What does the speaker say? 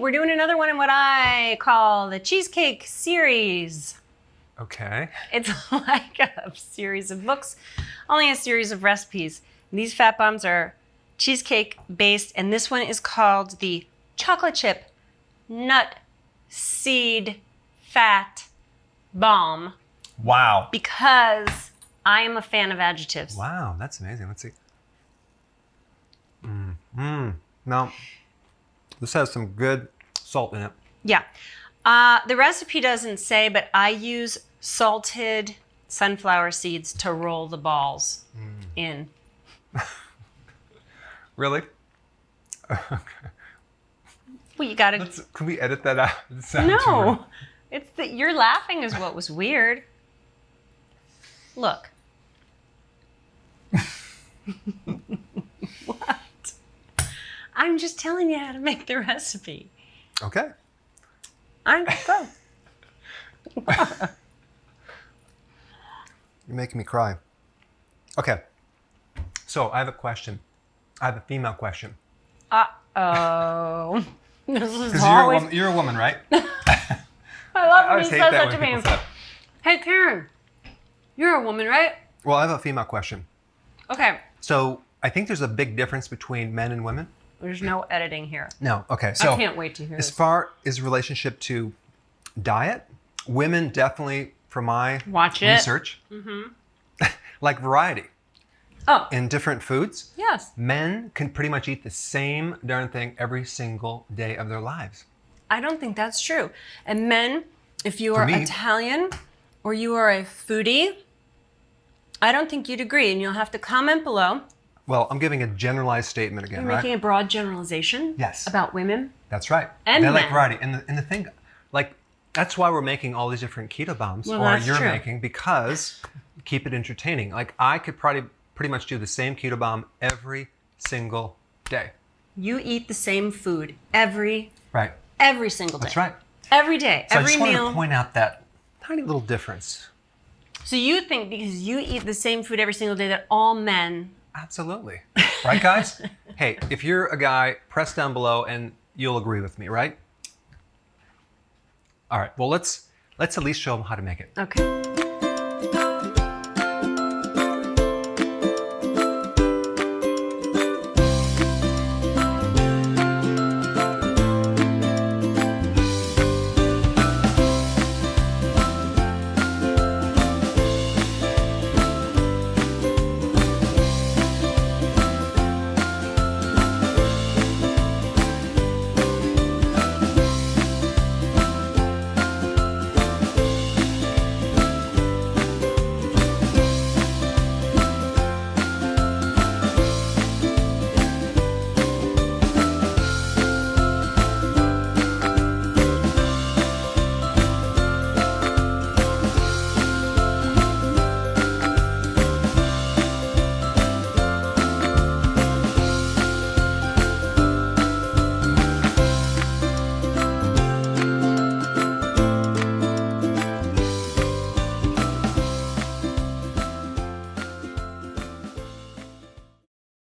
we're doing another one in what I call the cheesecake series. Okay. It's like a series of books, only a series of recipes. And these fat bombs are cheesecake based, and this one is called the chocolate chip nut seed fat bomb. Wow. Because I am a fan of adjectives. Wow, that's amazing. Let's see. Now, this has some good salt in it. Yeah. The recipe doesn't say, but I use salted sunflower seeds to roll the balls in. Really? Well, you gotta... Can we edit that out? No. It's that you're laughing is what was weird. Look. What? I'm just telling you how to make the recipe. Okay. I'm go. You're making me cry. Okay. So I have a question. I have a female question. Uh-oh. This is Because always... you're a woman, right? I love when always he hate says that that when to me. people say that. Hey, Karen, you're a woman, right? Well, I have a female question. Okay. So I think there's a big difference between men and women. There's no editing here. No. Okay. So I can't wait to hear as this. far as relationship to diet, women definitely, from my research, like variety Oh, in different foods. yes. Men can pretty much eat the same darn thing every single day of their lives. I don't think that's true. And men, if you are me- Italian or you are a foodie, I don't think you'd agree. And you'll have to comment below. Well, I'm giving a generalized statement again, You're right? making a broad generalization Yes. about women. That's right. And they like men. variety. And the thing, like, that's why we're making all these different keto bombs, Well, or that's you're true. making, because keep it entertaining. Like, I could probably pretty much do the same keto bomb every single day. You eat the same food every Right. single day. That's right. Every day, So I every just wanted meal. to point out that tiny little difference. So you think because you eat the same food every single day that all men... Absolutely. Right, guys? Hey, if you're a guy, press down below and you'll agree with me, right? All right. Well, let's at least show them how to make it. Okay.